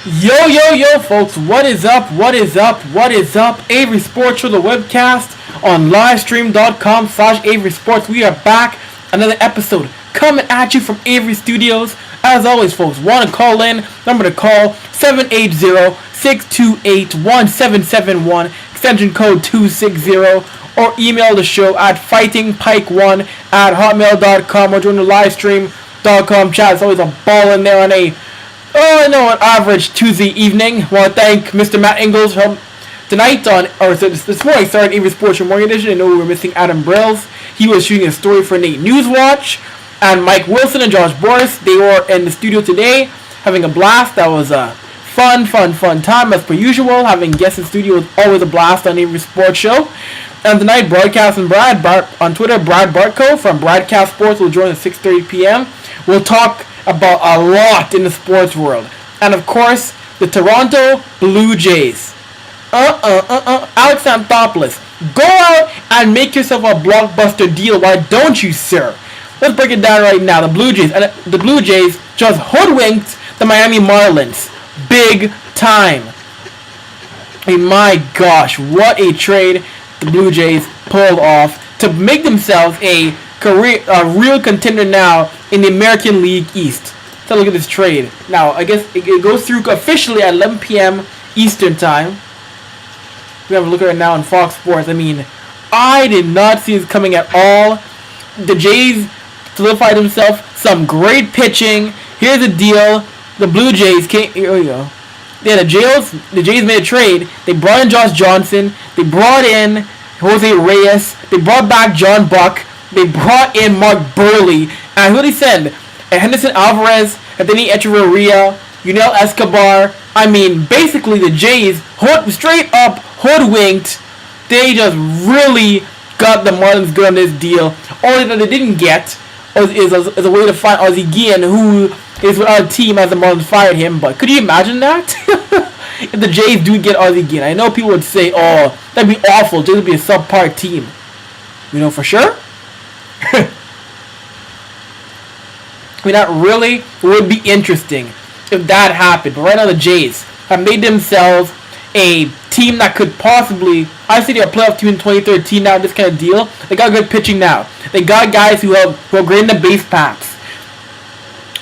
Yo, folks, what is up? Avry Sports Show, the webcast on livestream.com/Avry Sports. We are back. Another episode coming at you from Avry Studios. As always, folks, want to call in? Number to call 780-628-1771, extension code 260, or email the show at fightingpike1@hotmail.com, or join the livestream.com chat. It's always a ball in there on an average Tuesday evening. I want to thank Mr. Matt Ingles from tonight this morning, started Avry Sports Morning Edition. I know we were missing Adam Brills. He was shooting a story for Nate Newswatch. And Mike Wilson and Josh Boris, they were in the studio today having a blast. That was a fun time as per usual. Having guests in studio is always a blast on Avry Sports Show. And tonight, Broadcast and Brad on Twitter, Brad Bartko from Broadcast Sports will join at 6:30 p.m. We'll talk about a lot in the sports world. And of course, the Toronto Blue Jays. Alex Anthopoulos, go out and make yourself a blockbuster deal. Why don't you, sir? Let's break it down right now. The Blue Jays just hoodwinked the Miami Marlins. Big time. My gosh, what a trade the Blue Jays pulled off to make themselves a real contender now in the American League East. Let's have a look at this trade. Now, I guess it goes through officially at 11 p.m. Eastern time. We have a look at it now on Fox Sports. I mean, I did not see this coming at all. The Jays solidified themselves some great pitching. Here's the deal. The Blue Jays came. Here we go. Yeah, the Jays made a trade. They brought in Josh Johnson. They brought in Jose Reyes. They brought back John Buck. They brought in Mark Burley. And who did they send? Henderson Alvarez, Anthony Echeverria, Yunel Escobar. I mean, basically the Jays straight up hoodwinked. They just really got the Marlins good on this deal. Only that they didn't get is a way to find Ozzie Guillen, who is without a team as the Marlins fired him. But could you imagine that? If the Jays do get Ozzie Guillen, I know people would say, "Oh, that'd be awful. Jays would be a subpar team." You know for sure. I mean, that really would be interesting if that happened. But right now, the Jays have made themselves a team that could possibly, I say they're a playoff team in 2013 now, this kind of deal. They got good pitching now. They got guys who are great in the base paths.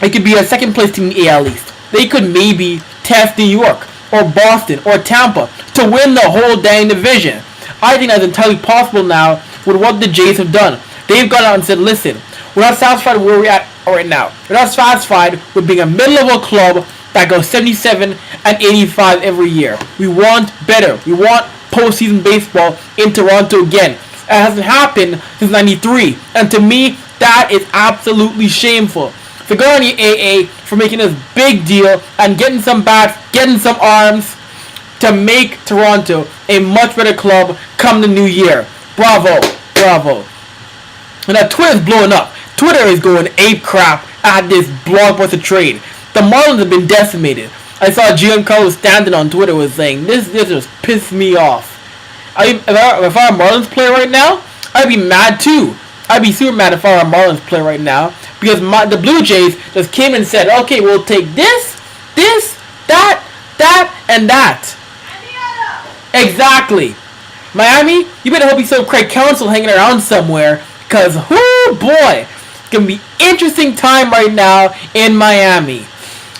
It could be a second place team in the AL East. They could maybe test New York or Boston or Tampa to win the whole dang division. I think that's entirely possible now with what the Jays have done. They've gone out and said, listen, we're not satisfied with where we're at right now. We're not satisfied with being a mid-level club that goes 77 and 85 every year. We want better. We want postseason baseball in Toronto again. It hasn't happened since '93, and to me, that is absolutely shameful. So go on the AA for making this big deal and getting some bats, getting some arms to make Toronto a much better club come the new year. Bravo. And now Twitter's blowing up. Twitter is going ape crap at this blockbuster trade. The Marlins have been decimated. I saw Giancarlo Stanton on Twitter was saying, this just pissed me off. If I were a Marlins player right now, I'd be mad too. I'd be super mad if I were a Marlins player right now. Because the Blue Jays just came and said, okay, we'll take this, that, and that. Exactly. Miami, you better hope you saw Craig Counsell hanging around somewhere. Because, whoo boy, it's going to be interesting time right now in Miami.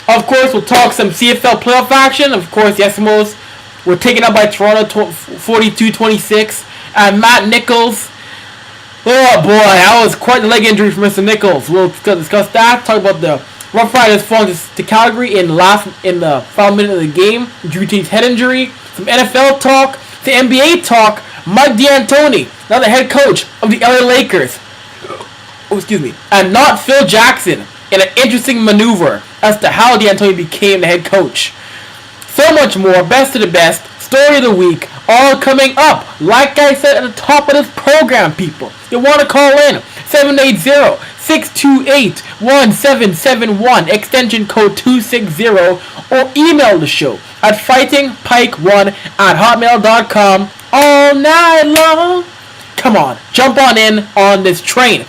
Of course, we'll talk some CFL playoff action. Of course, the Eskimos were taken up by Toronto 42-26. And Matt Nichols, oh boy, that was quite the leg injury for Mr. Nichols. We'll discuss that. Talk about the Rough Riders falling to Calgary in the final minute of the game due to his head injury. Some NFL talk, some NBA talk. Mike D'Antoni, now the head coach of the LA Lakers. And not Phil Jackson, in an interesting maneuver as to how D'Antoni became the head coach. So much more, best of the best, story of the week, all coming up. Like I said at the top of this program, people, you want to call in 780-628-1771, extension code 260, or email the show at fightingpike1@hotmail.com all night long. Come on, jump on in on this train.